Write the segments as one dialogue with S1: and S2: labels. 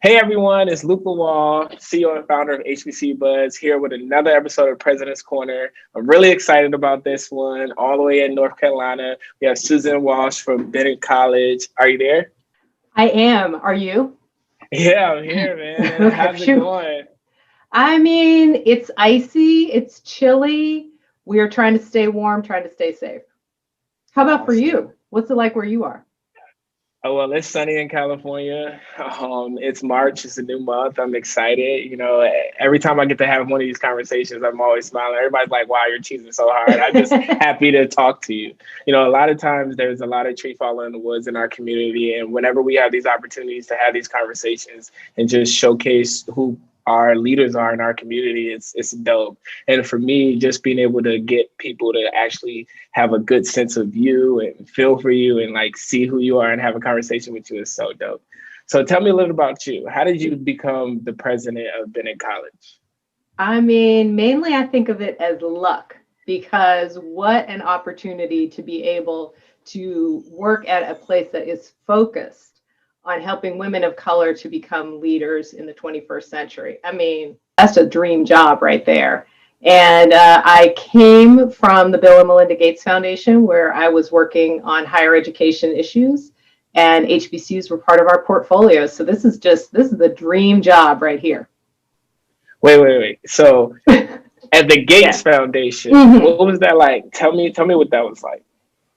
S1: Hey everyone, it's Luke Lawal, CEO and founder of HBCU Buzz, here with another episode of President's Corner. I'm really excited about this one. All the way in North Carolina, we have Suzanne Walsh from Bennett College. Are you there?
S2: I am. Are you?
S1: Yeah, I'm here, man.
S2: Okay,
S1: How's it
S2: shoot.
S1: going?
S2: I mean, it's icy, it's chilly. We are trying to stay warm, trying to stay safe. How about for
S1: Awesome.
S2: you? What's it like where you are?
S1: Oh, well, it's sunny in California. It's March. It's a new month. I'm excited. You know, every time I get to have one of these conversations, I'm always smiling. Everybody's like, wow, you're cheesing so hard. I'm just happy to talk to you. You know, a lot of times there's a lot of tree falling in the woods in our community. And whenever we have these opportunities to have these conversations and just showcase who our leaders are in our community, it's dope. And for me, just being able to get people to actually have a good sense of you and feel for you and like see who you are and have a conversation with you is so dope. So tell me a little about you. How did you become the president of Bennett College?
S2: I mean, mainly I think of it as luck because what an opportunity to be able to work at a place that is focused on helping women of color to become leaders in the 21st century. I mean, that's a dream job right there. And I came from the Bill and Melinda Gates Foundation, where I was working on higher education issues, and HBCUs were part of our portfolio. So this is the dream job right here.
S1: Wait. So at the Gates
S2: Yeah.
S1: Foundation,
S2: Mhm.
S1: what was that like? Tell me what that was like,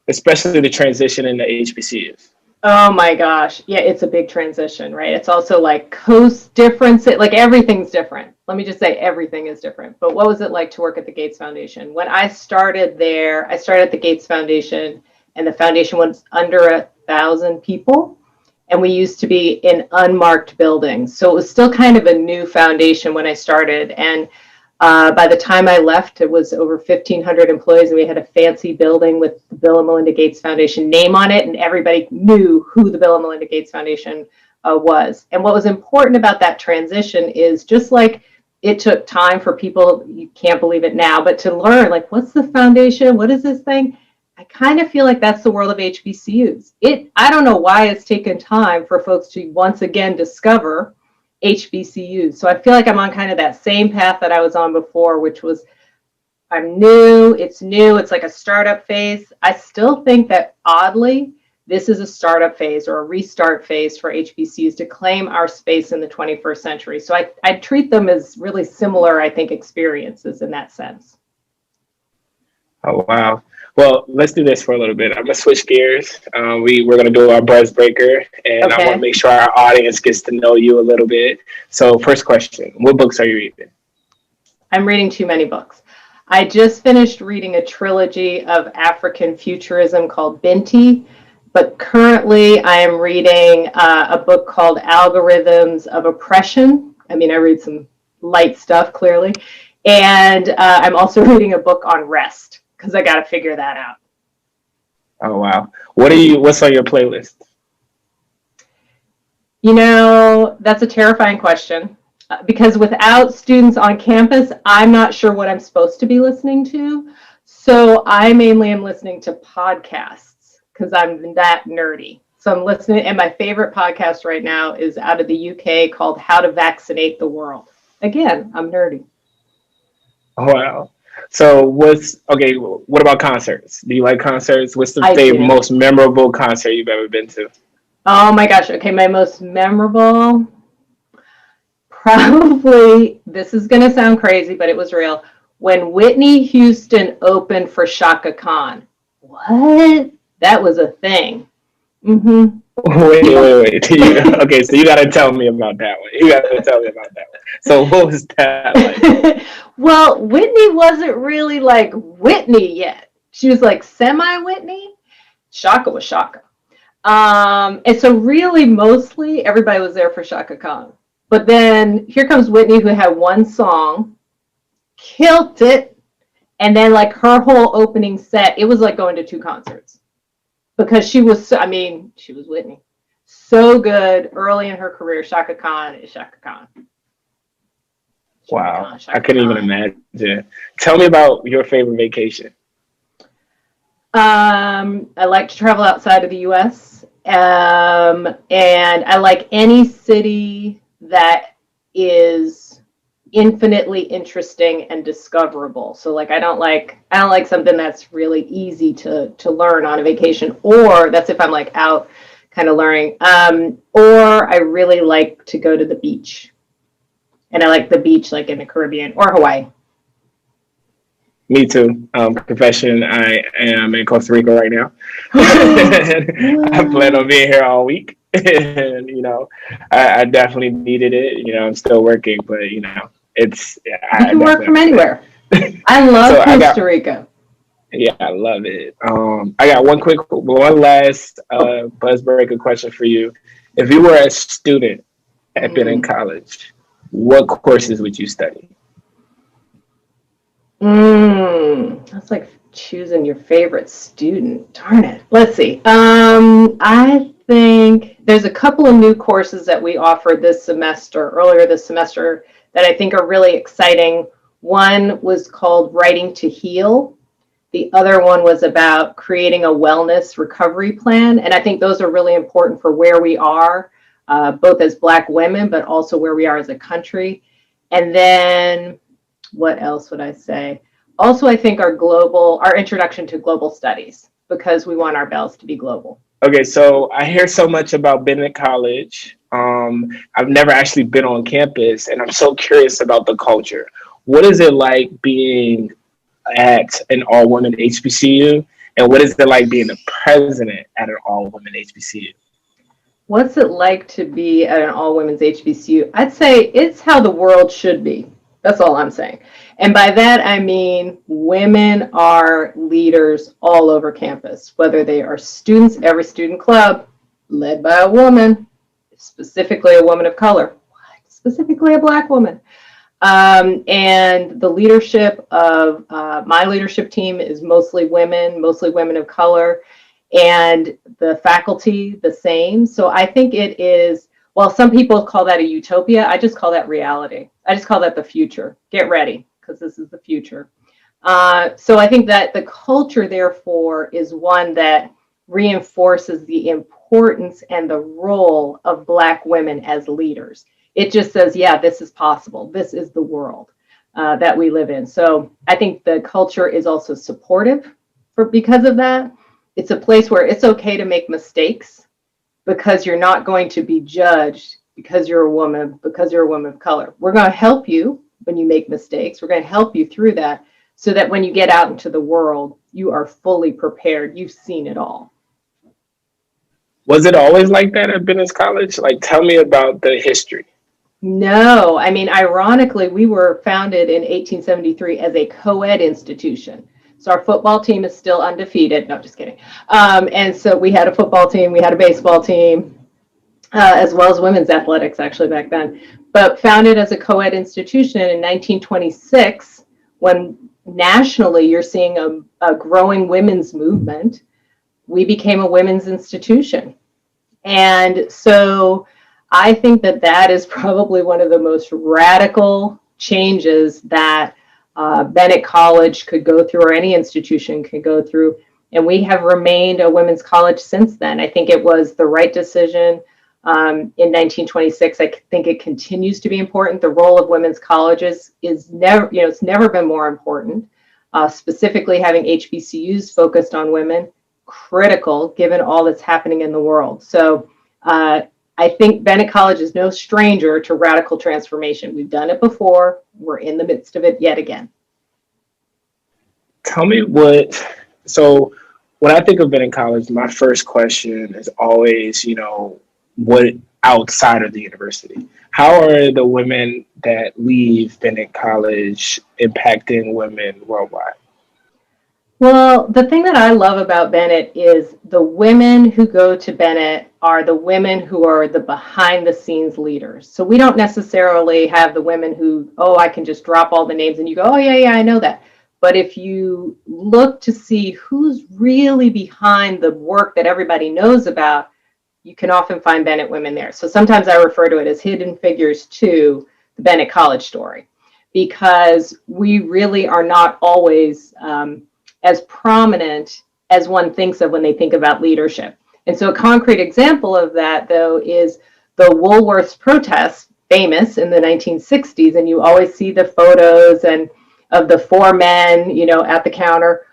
S1: especially the transition into HBCUs.
S2: Oh my gosh. Yeah, it's a big transition, right? It's also like coast difference. Like everything's different. Let me just say everything is different. But what was it like to work at the Gates Foundation? When I started there, I started at the Gates Foundation, and the foundation was under 1,000 people. And we used to be in unmarked buildings. So it was still kind of a new foundation when I started. And by the time I left, it was over 1,500 employees, and we had a fancy building with the Bill and Melinda Gates Foundation name on it, and everybody knew who the Bill and Melinda Gates Foundation was. And what was important about that transition is just like it took time for people, you can't believe it now, but to learn, like, what's the foundation? What is this thing? I kind of feel like that's the world of HBCUs. I don't know why it's taken time for folks to once again discover HBCUs. So I feel like I'm on kind of that same path that I was on before, which was I'm new, it's like a startup phase. I still think that oddly, this is a startup phase or a restart phase for HBCUs to claim our space in the 21st century. So I treat them as really similar, I think, experiences in that sense.
S1: Oh, wow. Well, let's do this for a little bit. I'm gonna switch gears. We're gonna do our buzz breaker, and I want to
S2: Okay.
S1: make sure our audience gets to know you a little bit. So, first question: what books are you reading?
S2: I'm reading too many books. I just finished reading a trilogy of African futurism called Binti, but currently I am reading a book called Algorithms of Oppression. I mean, I read some light stuff, clearly. And I'm also reading a book on rest because I got to figure that out.
S1: Oh, wow. What's on your playlist?
S2: You know, that's a terrifying question because without students on campus, I'm not sure what I'm supposed to be listening to. So I mainly am listening to podcasts because I'm that nerdy. So I'm listening, and my favorite podcast right now is out of the UK called How to Vaccinate the World. Again, I'm nerdy.
S1: Oh, wow. So, what about concerts? Do you like concerts? What's the
S2: I do.
S1: most memorable concert you've ever been to?
S2: Oh my gosh. Okay, my most memorable, probably, this is going to sound crazy, but it was real. When Whitney Houston opened for Chaka Khan. What? That was a thing. Mm-hmm.
S1: Wait. Okay, so you got to tell me about that one. You got to tell me about that one. So, what was that like?
S2: Well, Whitney wasn't really like Whitney yet. She was like semi-Whitney. Chaka was Chaka. And so really mostly everybody was there for Chaka Khan. But then here comes Whitney, who had one song, killed it, and then like her whole opening set, it was like going to two concerts because she was Whitney. So good early in her career. Chaka Khan is Chaka Khan.
S1: Wow, I
S2: Chaka
S1: couldn't even
S2: Khan.
S1: imagine. Tell me about your favorite vacation.
S2: I like to travel outside of the US. And I like any city that is infinitely interesting and discoverable. So like I don't like something that's really easy to learn on a vacation, or that's if I'm like out kind of learning. Or I really like to go to the beach. And I like the beach like in the Caribbean or Hawaii.
S1: Me too. Confession, I am in Costa Rica right now. I plan on being here all week. And, I definitely needed it. I'm still working, but, it's...
S2: You can work from anywhere. I love Costa Rica.
S1: Yeah, I love it. I got one last buzzbreaker question for you. If you were a student at Bennett College, what courses would you study?
S2: That's like choosing your favorite student. Darn it. Let's see. I think there's a couple of new courses that we offered earlier this semester, that I think are really exciting. One was called Writing to Heal. The other one was about creating a wellness recovery plan. And I think those are really important for where we are, both as Black women, but also where we are as a country. And then what else would I say? Also, I think our introduction to global studies, because we want our bells to be global.
S1: Okay, so I hear so much about Bennett College. I've never actually been on campus, and I'm so curious about the culture. What is it like being at an all-women HBCU, and what is it like being the president at an all-women HBCU?
S2: What's it like to be at an all-women's HBCU? I'd say it's how the world should be. That's all I'm saying. And by that, I mean women are leaders all over campus, whether they are students, every student club led by a woman, specifically a woman of color, specifically a Black woman. And the leadership of my leadership team is mostly women of color, and the faculty the same. So I think it is, while some people call that a utopia, I just call that reality. I just call that the future. Get ready, because this is the future. So I think that the culture, therefore, is one that reinforces the importance and the role of Black women as leaders. It just says, yeah, this is possible. This is the world that we live in. So I think the culture is also supportive because of that. It's a place where it's okay to make mistakes, because you're not going to be judged because you're a woman of color. We're going to help you when you make mistakes. We're going to help you through that, so that when you get out into the world, you are fully prepared. You've seen it all.
S1: Was it always like that at Bennett College? Like, tell me about the history.
S2: No, I mean, ironically, we were founded in 1873 as a co-ed institution. So our football team is still undefeated. No, just kidding. And so we had a football team, we had a baseball team, as well as women's athletics actually back then. But founded as a co-ed institution in 1926, when nationally you're seeing a growing women's movement, we became a women's institution. And so I think that is probably one of the most radical changes that Bennett College could go through, or any institution could go through. And we have remained a women's college since then. I think it was the right decision in 1926. I think it continues to be important. The role of women's colleges is never, it's never been more important. Specifically having HBCUs focused on women, critical given all that's happening in the world. So I think Bennett College is no stranger to radical transformation. We've done it before. We're in the midst of it yet again.
S1: Tell me so when I think of Bennett College, my first question is always, what outside of the university? How are the women that leave Bennett College impacting women worldwide?
S2: Well, the thing that I love about Bennett is the women who go to Bennett are the women who are the behind the scenes leaders. So we don't necessarily have the women who, I can just drop all the names and you go, oh, yeah, I know that. But if you look to see who's really behind the work that everybody knows about, you can often find Bennett women there. So sometimes I refer to it as hidden figures to the Bennett College story, because we really are not always as prominent as one thinks of when they think about leadership. And so a concrete example of that, though, is the Woolworths protests famous in the 1960s, and you always see the photos and of the four men, you know, at the counter.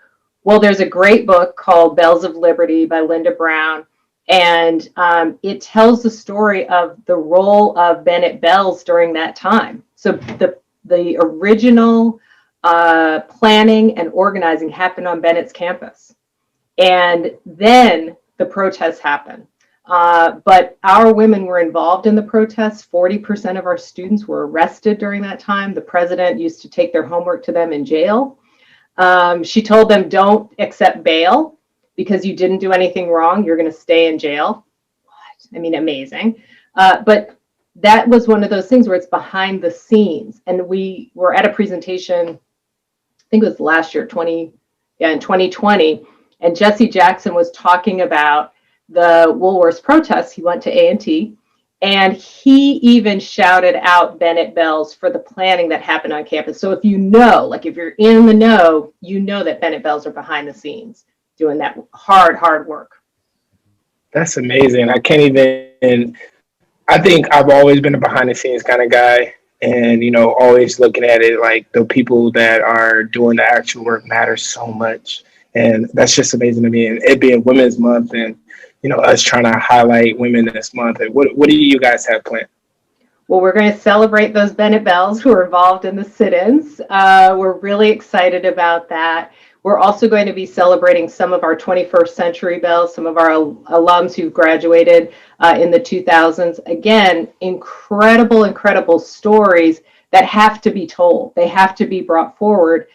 S2: Well, there's a great book called Bells of Liberty by Linda Brown, and it tells the story of the role of Bennett bells during that time. So the original planning and organizing happened on Bennett's campus, and then the protests happened. But our women were involved in the protests. 40% of our students were arrested during that time. The president used to take their homework to them in jail. She told them, don't accept bail because you didn't do anything wrong. You're going to stay in jail. What? I mean, amazing. But that was one of those things where it's behind the scenes. And we were at a presentation, I think it was last year, in 2020. And Jesse Jackson was talking about the Woolworths protests. He went to A&T, and he even shouted out Bennett bells for the planning that happened on campus. So if you know, like if you're in the know, you know that Bennett bells are behind the scenes doing that hard work.
S1: That's amazing. I can't even, I think I've always been a behind the scenes kind of guy, and, you know, always looking at it like the people that are doing the actual work matter so much. And that's just amazing to me. And it being Women's Month, and, you know, us trying to highlight women this month. What do you guys have planned?
S2: Well, we're going to celebrate those Bennett bells who are involved in the sit-ins. We're really excited about that. We're also going to be celebrating some of our 21st century bells, some of our alums who graduated in the 2000s. Again, incredible stories that have to be told. They have to be brought forward.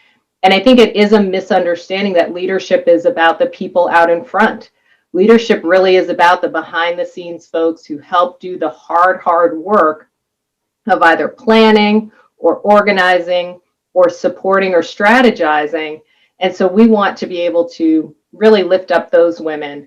S2: And I think it is a misunderstanding that leadership is about the people out in front. Leadership really is about the behind the scenes folks who help do the hard work of either planning or organizing or supporting or strategizing. And so we want to be able to really lift up those women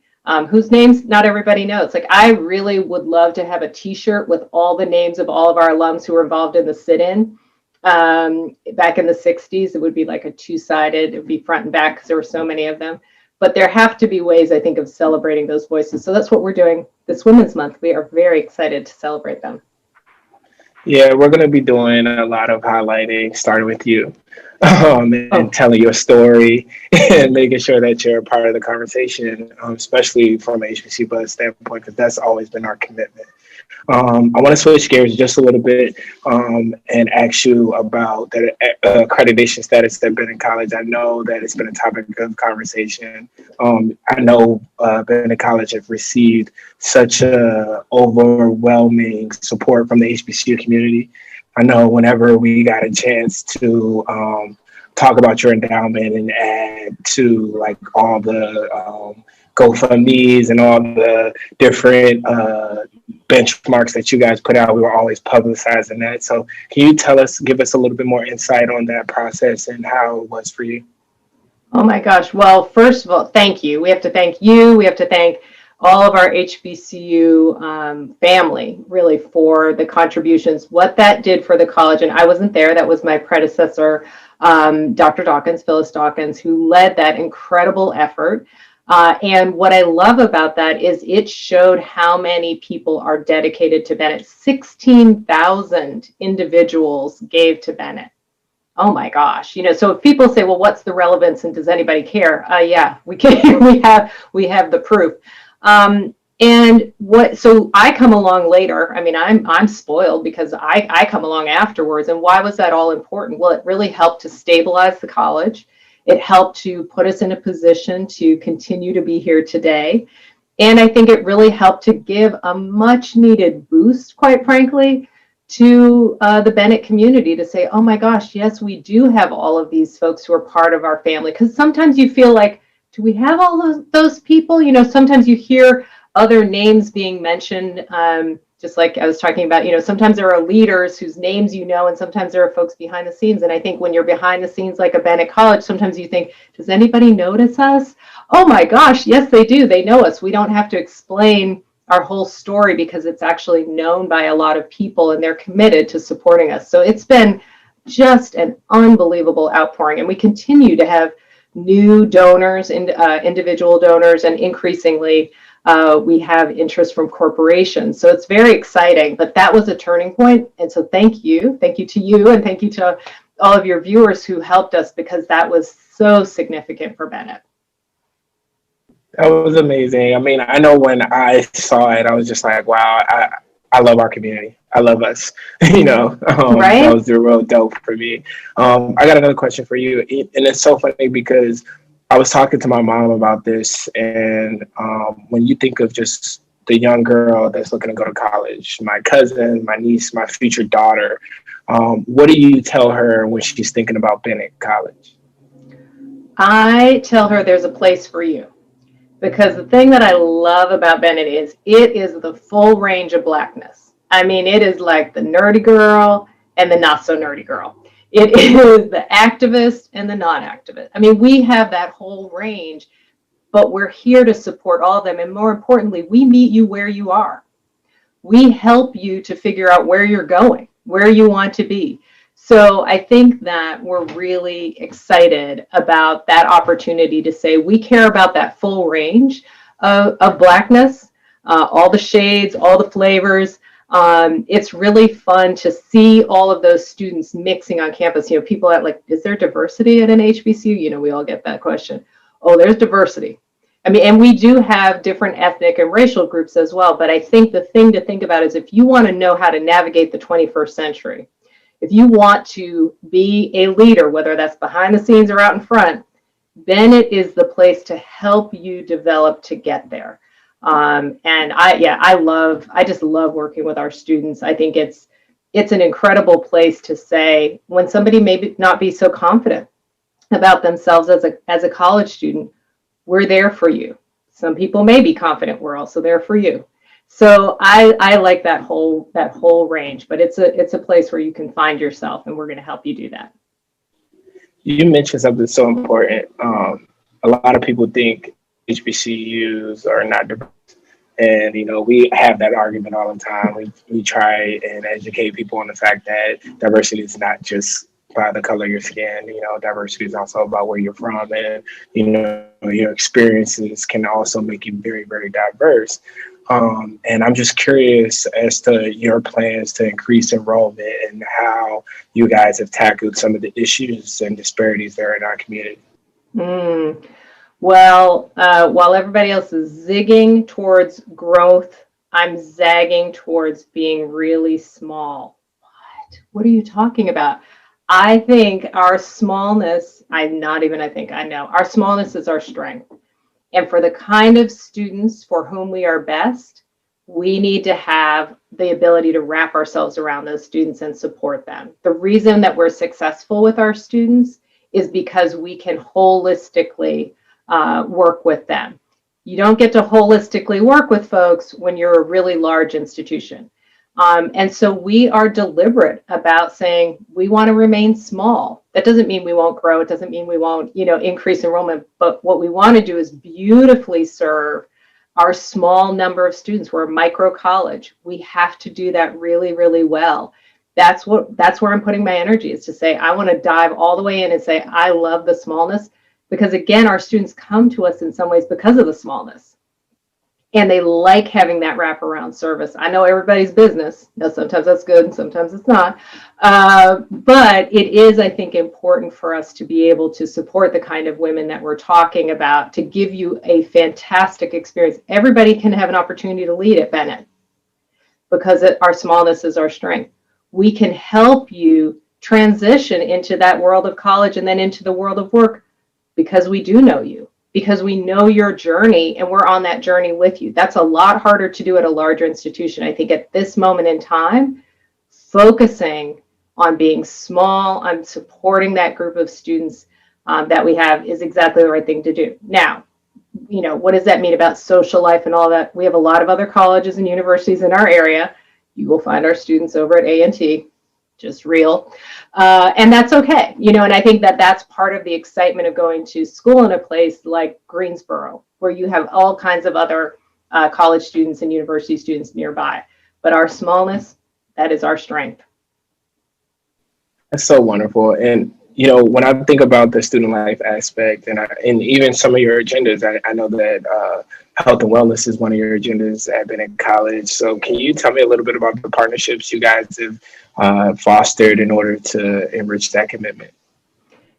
S2: whose names not everybody knows. Like, I really would love to have a t-shirt with all the names of all of our alums who were involved in the sit-in. Back in the 60s, it would be like a two-sided, it would be front and back because there were so many of them. But there have to be ways, I think, of celebrating those voices. So that's what we're doing this Women's Month. We are very excited to celebrate them.
S1: Yeah, we're going to be doing a lot of highlighting, starting with you, and telling your story and making sure that you're a part of the conversation, especially from an HBCU Buzz standpoint, because that's always been our commitment. I want to switch gears just a little bit and ask you about the accreditation status at Bennett College. I know that it's been a topic of conversation. I know Bennett College have received such overwhelming support from the HBCU community. I know whenever we got a chance to talk about your endowment and add to like all the GoFundMe's and all the different benchmarks that you guys put out, we were always publicizing that. So can you give us a little bit more insight on that process and how it was for you?
S2: Oh my gosh. Well, first of all, thank you. We have to thank you. We have to thank all of our HBCU family, really, for the contributions, what that did for the college. And I wasn't there. That was my predecessor, Dr. Dawkins, Phyllis Dawkins, who led that incredible effort. And what I love about that is it showed how many people are dedicated to Bennett. 16,000 individuals gave to Bennett. Oh my gosh. You know, so if people say, well, what's the relevance and does anybody care? Yeah, we can. we have the proof. So I come along later. I mean, I'm spoiled because I come along afterwards. And why was that all important? Well, it really helped to stabilize the college. It helped to put us in a position to continue to be here today. And I think it really helped to give a much needed boost, quite frankly, to the Bennett community to say, oh my gosh, yes, we do have all of these folks who are part of our family. Because sometimes you feel like, do we have all of those people? You know, sometimes you hear other names being mentioned, just like I was talking about, you know, sometimes there are leaders whose names you know, and sometimes there are folks behind the scenes. And I think when you're behind the scenes like a Bennett College, sometimes you think, does anybody notice us? Oh my gosh, yes, they do. They know us. We don't have to explain our whole story because it's actually known by a lot of people and they're committed to supporting us. So it's been just an unbelievable outpouring. And we continue to have new donors and individual donors, and increasingly we have interest from corporations. So it's very exciting, but that was a turning point. And so thank you to you, and thank you to all of your viewers who helped us, because that was so significant for Bennett.
S1: That was amazing. I mean, I know when I saw it, I was just like, wow, I love our community. I love us,
S2: Right?
S1: That was real dope for me. I got another question for you. And it's so funny because I was talking to my mom about this. And when you think of just the young girl that's looking to go to college, my cousin, my niece, my future daughter, what do you tell her when she's thinking about Bennett College?
S2: I tell her there's a place for you. Because the thing that I love about Bennett is it is the full range of Blackness. I mean, it is like the nerdy girl and the not so nerdy girl. It is the activist and the non-activist. I mean, we have that whole range, but we're here to support all of them. And more importantly, we meet you where you are. We help you to figure out where you're going, where you want to be. So I think that we're really excited about that opportunity to say we care about that full range of Blackness, all the shades, all the flavors. It's really fun to see all of those students mixing on campus. People at like, is there diversity at an HBCU? We all get that question. Oh, there's diversity. I mean, and we do have different ethnic and racial groups as well. But I think the thing to think about is if you want to know how to navigate the 21st century, if you want to be a leader, whether that's behind the scenes or out in front, Bennett is the place to help you develop to get there. And I just love working with our students. I think it's an incredible place to say when somebody may not be so confident about themselves as a college student, we're there for you. Some people may be confident, we're also there for you. So I like that whole range, but it's a place where you can find yourself, and we're going to help you do that.
S1: You mentioned something so important. A lot of people think HBCUs are not diverse, and we have that argument all the time. We try and educate people on the fact that diversity is not just by the color of your skin. Diversity is also about where you're from, and your experiences can also make you very, very diverse. And I'm just curious as to your plans to increase enrollment and how you guys have tackled some of the issues and disparities there in our community.
S2: Well, while everybody else is zigging towards growth, I'm zagging towards being really small. What are you talking about? I think our smallness, I know, our smallness is our strength. And for the kind of students for whom we are best, we need to have the ability to wrap ourselves around those students and support them. The reason that we're successful with our students is because we can holistically work with them. You don't get to holistically work with folks when you're a really large institution. And so we are deliberate about saying we want to remain small. That doesn't mean we won't grow. It doesn't mean we won't, increase enrollment. But what we want to do is beautifully serve our small number of students. We're a micro college. We have to do that really, really well. That's where I'm putting my energy, is to say I want to dive all the way in and say I love the smallness, because again, our students come to us in some ways because of the smallness. And they like having that wraparound service. I know everybody's business. Now, sometimes that's good and sometimes it's not. But it is, I think, important for us to be able to support the kind of women that we're talking about, to give you a fantastic experience. Everybody can have an opportunity to lead at Bennett because our smallness is our strength. We can help you transition into that world of college and then into the world of work because we do know you, because we know your journey and we're on that journey with you. That's a lot harder to do at a larger institution. I think at this moment in time, focusing on being small, on supporting that group of students that we have is exactly the right thing to do. Now, what does that mean about social life and all that? We have a lot of other colleges and universities in our area. You will find our students over at A&T. Just real. And that's okay. And I think that that's part of the excitement of going to school in a place like Greensboro, where you have all kinds of other college students and university students nearby. But our smallness, that is our strength.
S1: That's so wonderful. And when I think about the student life aspect and even some of your agendas, I know that health and wellness is one of your agendas at Bennett College. So can you tell me a little bit about the partnerships you guys have fostered in order to enrich that commitment?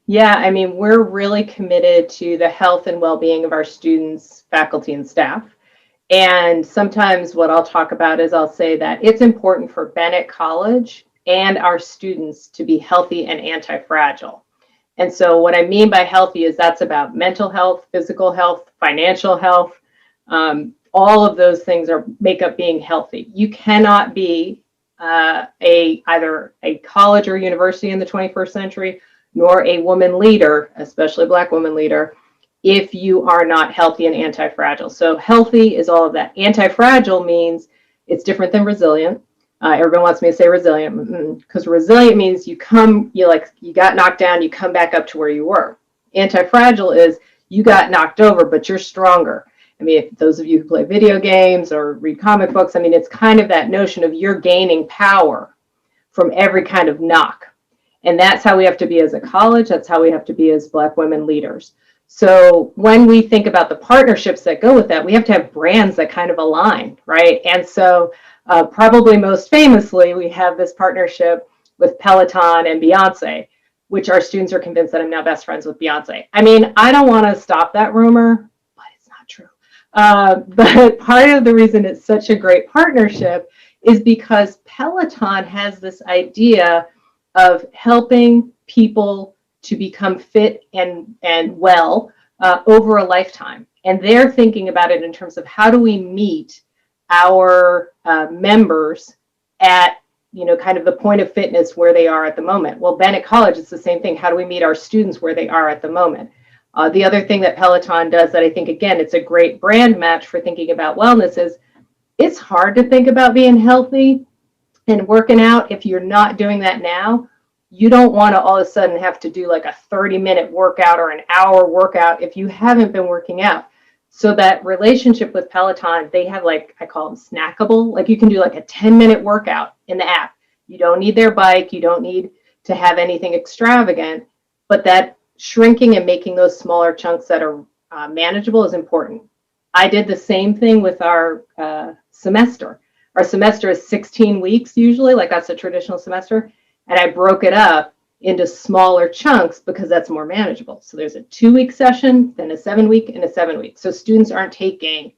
S2: Yeah, I mean, we're really committed to the health and well-being of our students, faculty, and staff. And sometimes what I'll talk about is I'll say that it's important for Bennett College and our students to be healthy and anti-fragile. And so what I mean by healthy is that's about mental health, physical health, financial health. All of those things make up being healthy. You cannot be either a college or university in the 21st century, nor a woman leader, especially a Black woman leader, if you are not healthy and anti-fragile. So healthy is all of that. Anti-fragile means it's different than resilient. Everyone wants me to say resilient because resilient means you got knocked down, you come back up to where you were. Anti-fragile is you got knocked over, but you're stronger. I mean, if those of you who play video games or read comic books, I mean, it's kind of that notion of you're gaining power from every kind of knock. And that's how we have to be as a college. That's how we have to be as Black women leaders. So when we think about the partnerships that go with that, we have to have brands that kind of align, right? And so probably most famously, we have this partnership with Peloton and Beyonce, which our students are convinced that I'm now best friends with Beyonce. I mean, I don't want to stop that rumor, but it's not true. But part of the reason it's such a great partnership is because Peloton has this idea of helping people to become fit and well over a lifetime. And they're thinking about it in terms of how do we meet our members at, kind of the point of fitness where they are at the moment. Well, Bennett College, it's the same thing. How do we meet our students where they are at the moment? The other thing that Peloton does that I think, again, it's a great brand match for thinking about wellness is it's hard to think about being healthy and working out if you're not doing that now. You don't want to all of a sudden have to do like a 30-minute workout or an hour workout if you haven't been working out. So that relationship with Peloton, they have I call them snackable. Like you can do like a 10-minute workout in the app. You don't need their bike. You don't need to have anything extravagant, but that shrinking and making those smaller chunks that are manageable is important. I did the same thing with our semester. Our semester is 16 weeks usually, like that's a traditional semester. And I broke it up into smaller chunks because that's more manageable. So there's a 2-week session, then a 7-week and a 7-week. So students aren't taking,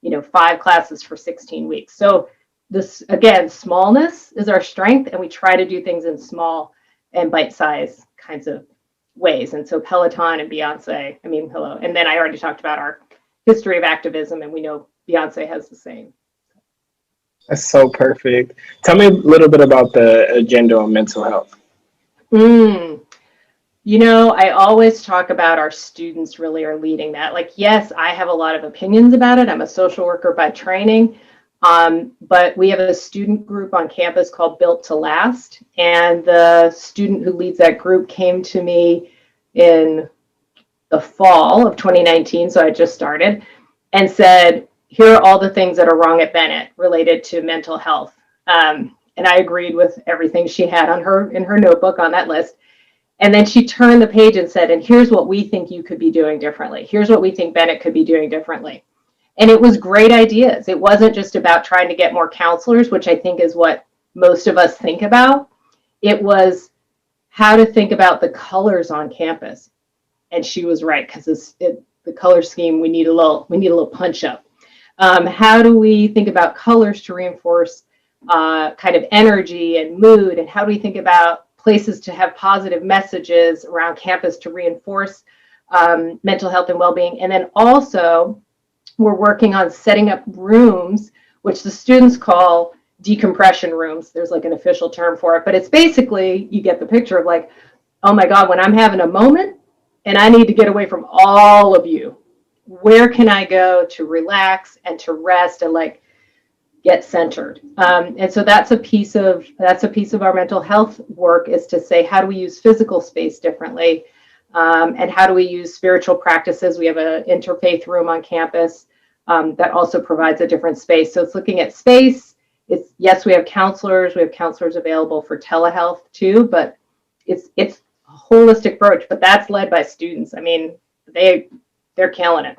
S2: 5 classes for 16 weeks. So this, again, smallness is our strength, and we try to do things in small and bite-sized kinds of ways. And so Peloton and Beyonce, hello. And then I already talked about our history of activism, and we know Beyonce has the same.
S1: That's so perfect. Tell me a little bit about the agenda on mental health.
S2: I always talk about our students really are leading that. Yes, I have a lot of opinions about it. I'm a social worker by training, but we have a student group on campus called Built to Last. And the student who leads that group came to me in the fall of 2019, so I just started, and said, here are all the things that are wrong at Bennett related to mental health. And I agreed with everything she had in her notebook on that list. And then she turned the page and said, and here's what we think you could be doing differently. Here's what we think Bennett could be doing differently. And it was great ideas. It wasn't just about trying to get more counselors, which I think is what most of us think about. It was how to think about the colors on campus. And she was right, because the color scheme, we need a little punch up. How do we think about colors to reinforce kind of energy and mood? And how do we think about places to have positive messages around campus to reinforce mental health and well-being? And then also, we're working on setting up rooms, which the students call decompression rooms. There's an official term for it, but it's basically, you get the picture of oh my God, when I'm having a moment and I need to get away from all of you, where can I go to relax and to rest and get centered? And so that's a piece of our mental health work, is to say, how do we use physical space differently? And how do we use spiritual practices? We have an interfaith room on campus that also provides a different space. So it's looking at space. Yes, we have counselors. We have counselors available for telehealth too, but it's holistic approach, but that's led by students. I mean, they're killing it.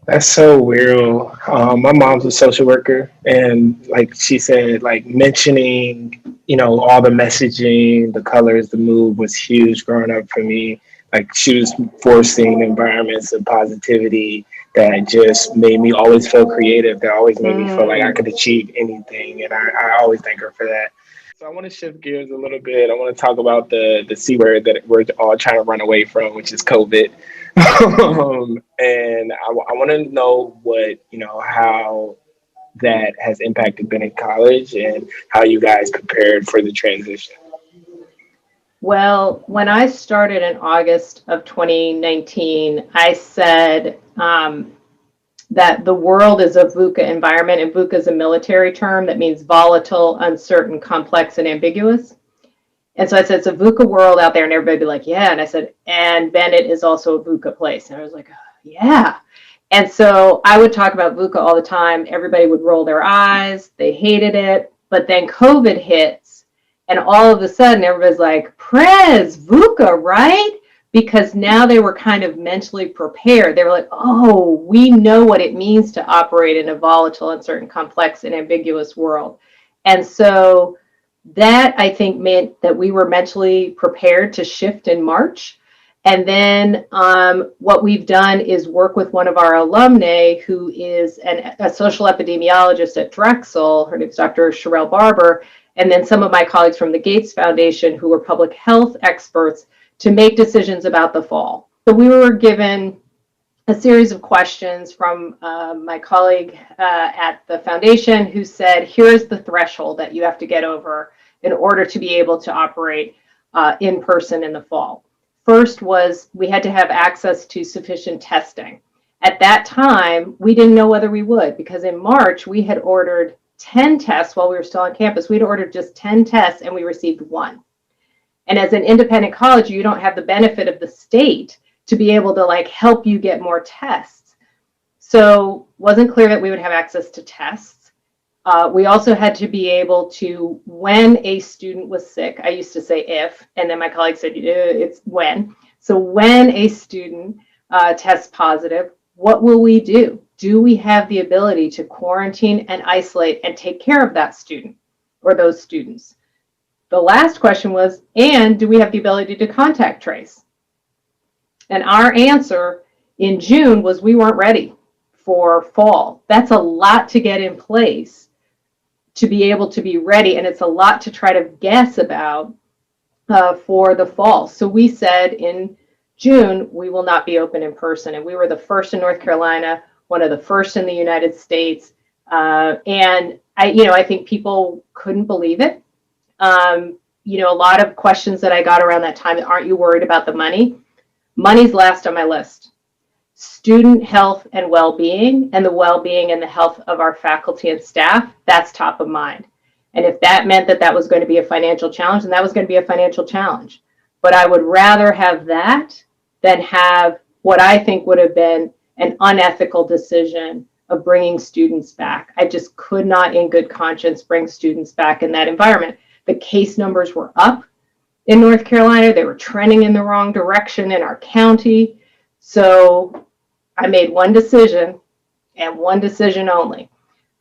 S1: That's so real. My mom's a social worker, and like she said, like mentioning, all the messaging, the colors, the mood was huge growing up for me. Like she was forcing environments of positivity that just made me always feel creative, that always made me feel like I could achieve anything. And I always thank her for that. So I want to shift gears a little bit. I want to talk about the C word that we're all trying to run away from, which is COVID. And I want to know how that has impacted Bennett College and how you guys prepared for the transition.
S2: Well, when I started in August of 2019, I said that the world is a VUCA environment, and VUCA is a military term that means volatile, uncertain, complex, and ambiguous. And so I said, it's a VUCA world out there, and everybody would be like, yeah. And I said, and Bennett is also a VUCA place. And I was like, yeah. And so I would talk about VUCA all the time. Everybody would roll their eyes. They hated it. But then COVID hits, and all of a sudden, everybody's like, Prez, VUCA, right? Because now they were kind of mentally prepared. They were like, oh, we know what it means to operate in a volatile, uncertain, complex, and ambiguous world. And so that, I think, meant that we were mentally prepared to shift in March. And then what we've done is work with one of our alumni who is a social epidemiologist at Drexel. Her name is Dr. Sherelle Barber. And then some of my colleagues from the Gates Foundation who were public health experts to make decisions about the fall. So we were given a series of questions from my colleague at the foundation who said, here's the threshold that you have to get over in order to be able to operate in person in the fall. First was we had to have access to sufficient testing. At that time, we didn't know whether we would, because in March, we had ordered 10 tests while we were still on campus. We'd ordered just 10 tests and we received 1. And as an independent college, you don't have the benefit of the state to be able to help you get more tests. So it wasn't clear that we would have access to tests. We also had to be able to, when a student was sick, I used to say if, and then my colleague said it's when. So when a student tests positive, what will we do? Do we have the ability to quarantine and isolate and take care of that student or those students? The last question was, and do we have the ability to contact trace? And our answer in June was we weren't ready for fall. That's a lot to get in place to be able to be ready, and it's a lot to try to guess about for the fall. So we said in June, we will not be open in person. And we were the first in North Carolina, one of the first in the United States. And I think people couldn't believe it. A lot of questions that I got around that time, aren't you worried about the money? Money's last on my list. Student health and well-being, and the well-being and the health of our faculty and staff, that's top of mind. And if that meant that that was going to be a financial challenge, then that was going to be a financial challenge. But I would rather have that than have what I think would have been an unethical decision of bringing students back. I just could not in good conscience bring students back in that environment. The case numbers were up in North Carolina. They were trending in the wrong direction in our county. So I made one decision and one decision only.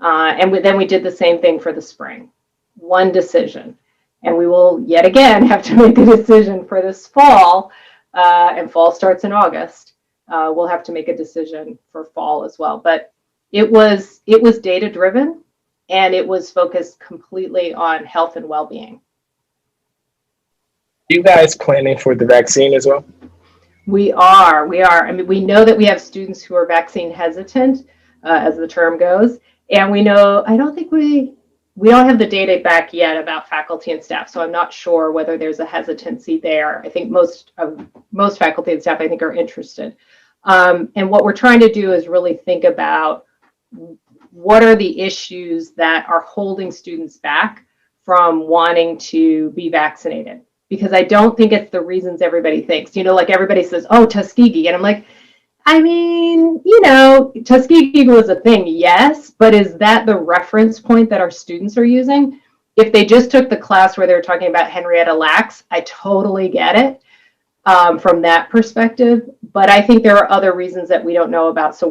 S2: Then we did the same thing for the spring. One decision. And we will yet again have to make a decision for this fall, and fall starts in August. We'll have to make a decision for fall as well. But it was data driven, and it was focused completely on health and well-being.
S1: You guys planning for the vaccine as well?
S2: We are. I mean, we know that we have students who are vaccine hesitant, as the term goes, and we know, I don't think we don't have the data back yet about faculty and staff, so I'm not sure whether there's a hesitancy there. I think most faculty and staff, I think, are interested. And what we're trying to do is really think about what are the issues that are holding students back from wanting to be vaccinated. Because I don't think it's the reasons everybody thinks. Everybody says, oh, Tuskegee. And I'm like, I mean, Tuskegee was a thing, yes, but is that the reference point that our students are using? if they just took the class where they were talking about Henrietta Lacks, I totally get it from that perspective. But I think there are other reasons that we don't know about. So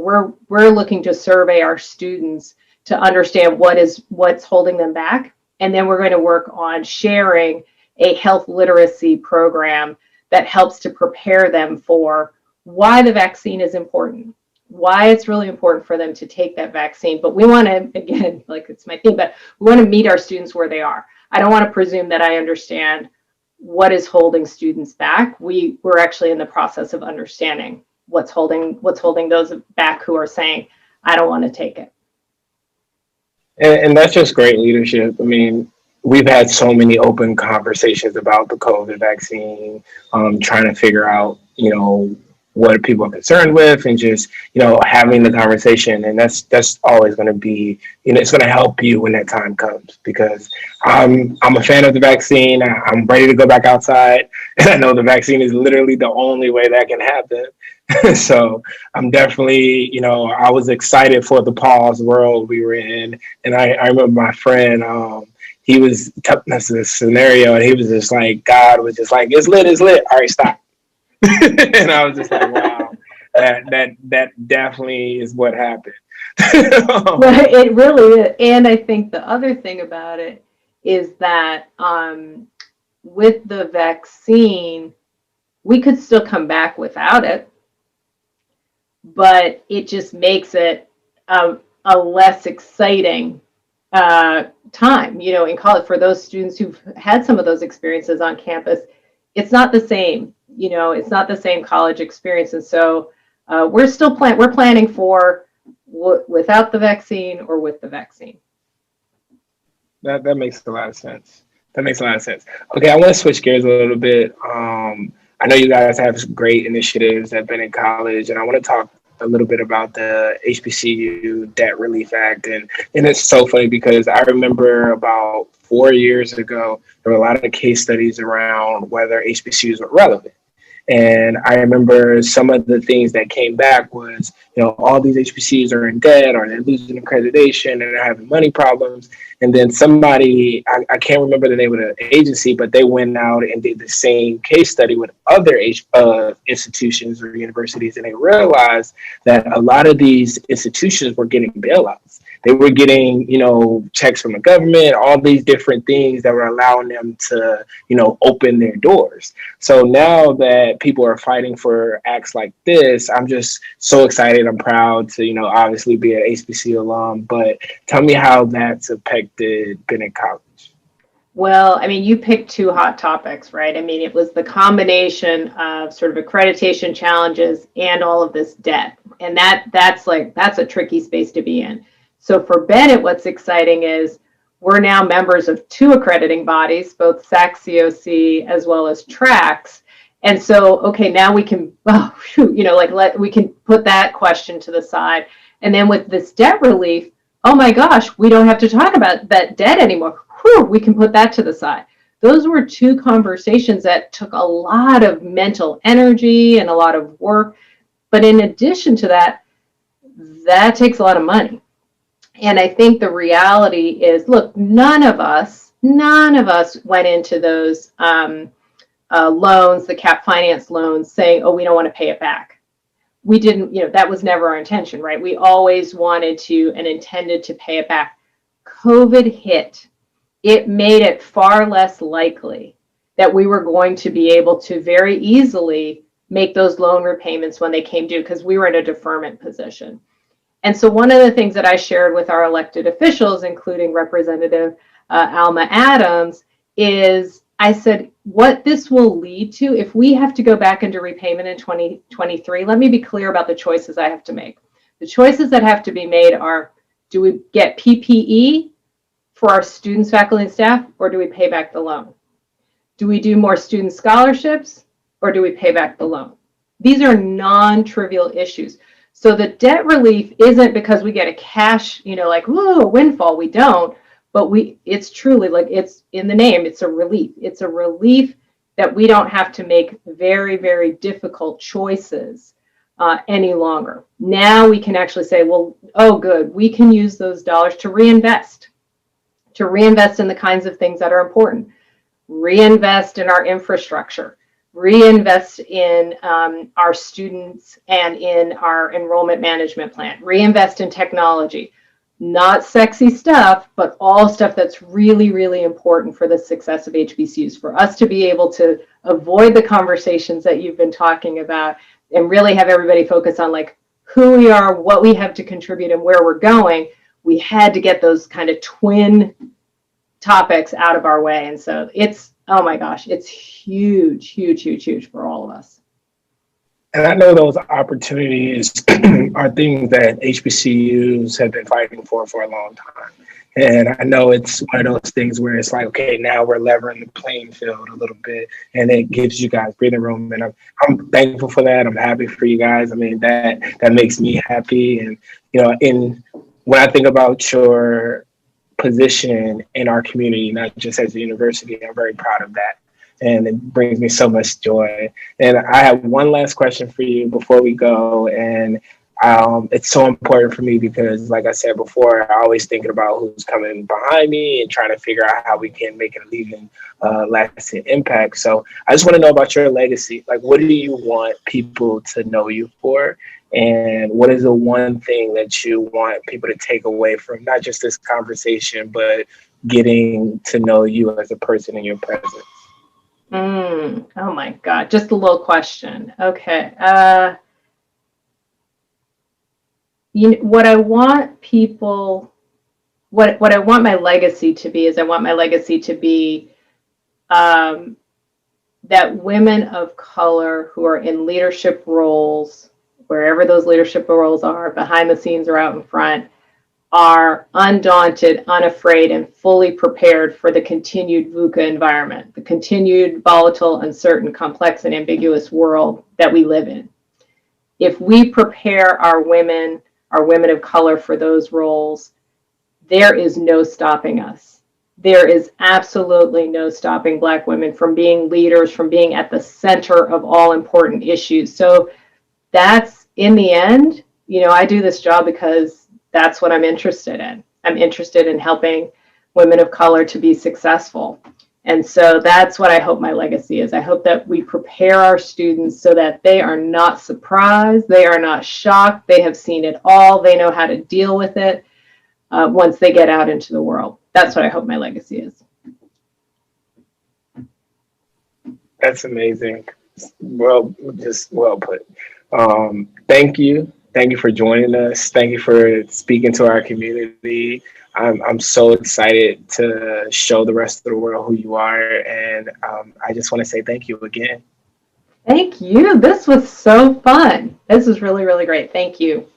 S2: we're looking to survey our students to understand what's holding them back. And then we're going to work on sharing a health literacy program that helps to prepare them for why the vaccine is important, why it's really important for them to take that vaccine. But we want to, again, like it's my thing, but we want to meet our students where they are. I don't want to presume that I understand what is holding students back. We're actually in the process of understanding what's holding those back who are saying, I don't want to take it.
S1: And that's just great leadership. I mean, we've had so many open conversations about the COVID vaccine, trying to figure out, what people are concerned with, and just, having the conversation. And that's always going to be, it's going to help you when that time comes, because I'm a fan of the vaccine. I'm ready to go back outside. And I know the vaccine is literally the only way that can happen. So I'm definitely, I was excited for the pause world we were in. And I remember my friend, he was telling us this scenario, and he was just like, God was just like, it's lit. All right, stop. And I was just like, wow, that definitely is what happened.
S2: Well, it really is. And I think the other thing about it is that with the vaccine, we could still come back without it, but it just makes it a less exciting time, in college. For those students who've had some of those experiences on campus, it's not the same. It's not the same college experience. And so we're planning for without the vaccine or with the vaccine.
S1: That makes a lot of sense. Okay, I want to switch gears a little bit. I know you guys have some great initiatives at Bennett College, and I want to talk a little bit about the HBCU Debt Relief Act. And it's so funny because I remember about 4 years ago, there were a lot of case studies around whether HBCUs were relevant. And I remember some of the things that came back was, all these HBCUs are in debt, or they're losing accreditation, and they're having money problems. And then somebody, I can't remember the name of the agency, but they went out and did the same case study with other institutions or universities, and they realized that a lot of these institutions were getting bailouts. They were getting, checks from the government, all these different things that were allowing them to, open their doors. So now that people are fighting for acts like this, I'm just so excited. I'm proud to, obviously be an HBCU alum, but tell me how that's affected Bennett College.
S2: Well, you picked two hot topics, right? It was the combination of sort of accreditation challenges and all of this debt. And that's a tricky space to be in. So for Bennett, what's exciting is we're now members of two accrediting bodies, both SAC-COC as well as TRACS. And so, okay, now we can, we can put that question to the side. And then with this debt relief, oh my gosh, we don't have to talk about that debt anymore. Whew, we can put that to the side. Those were two conversations that took a lot of mental energy and a lot of work. But in addition to that, that takes a lot of money. And I think the reality is, look, none of us went into those loans, the cap finance loans, saying, oh, we don't want to pay it back. We didn't, that was never our intention, right? We always wanted to and intended to pay it back. COVID hit. It made it far less likely that we were going to be able to very easily make those loan repayments when they came due, because we were in a deferment position. And so one of the things that I shared with our elected officials, including Representative Alma Adams, is I said, what this will lead to, if we have to go back into repayment in 2023, let me be clear about the choices I have to make. The choices that have to be made are, do we get PPE for our students, faculty, and staff, or do we pay back the loan? Do we do more student scholarships, or do we pay back the loan? These are non-trivial issues. So the debt relief isn't because we get a cash, whoa, a windfall. We don't, but it's truly, it's in the name, it's a relief. It's a relief that we don't have to make very, very difficult choices any longer. Now we can actually say, well, oh, good, we can use those dollars to reinvest to reinvest in the kinds of things that are important, reinvest in our infrastructure, reinvest in our students and in our enrollment management plan, reinvest in technology. Not sexy stuff, but all stuff that's really, really important for the success of HBCUs, for us to be able to avoid the conversations that you've been talking about and really have everybody focus on like who we are, what we have to contribute, and where we're going. We had to get those kind of twin topics out of our way. And so it's, oh my gosh, it's huge, huge, huge, huge for all of us.
S1: And I know those opportunities are things that HBCUs have been fighting for a long time. And I know it's one of those things where it's like, okay, now we're levering the playing field a little bit, and it gives you guys breathing room. And I'm thankful for that. I'm happy for you guys. I mean, that makes me happy. And, you know, when I think about your position in our community, not just as a university, I'm very proud of that. And it brings me so much joy. And I have one last question for you before we go. And it's so important for me because, like I said before, I'm always thinking about who's coming behind me and trying to figure out how we can make a leaving lasting impact. So I just want to know about your legacy. Like, what do you want people to know you for? And what is the one thing that you want people to take away from not just this conversation, but getting to know you as a person in your presence?
S2: Oh my God, just a little question. Okay. What I want people, what I want my legacy to be is I want my legacy to be that women of color who are in leadership roles, wherever those leadership roles are, behind the scenes or out in front, are undaunted, unafraid, and fully prepared for the continued VUCA environment, the continued volatile, uncertain, complex, and ambiguous world that we live in. If we prepare our women of color for those roles, there is no stopping us. There is absolutely no stopping Black women from being leaders, from being at the center of all important issues. So that's, in the end, you know, I do this job because that's what I'm interested in. I'm interested in helping women of color to be successful. And so that's what I hope my legacy is. I hope that we prepare our students so that they are not surprised, they are not shocked, they have seen it all, they know how to deal with it once they get out into the world. That's what I hope my legacy is.
S1: That's amazing. Well put. Thank you. Thank you for joining us. Thank you for speaking to our community. I'm so excited to show the rest of the world who you are. And I just want to say thank you again.
S2: Thank you. This was so fun. This was really, really great. Thank you.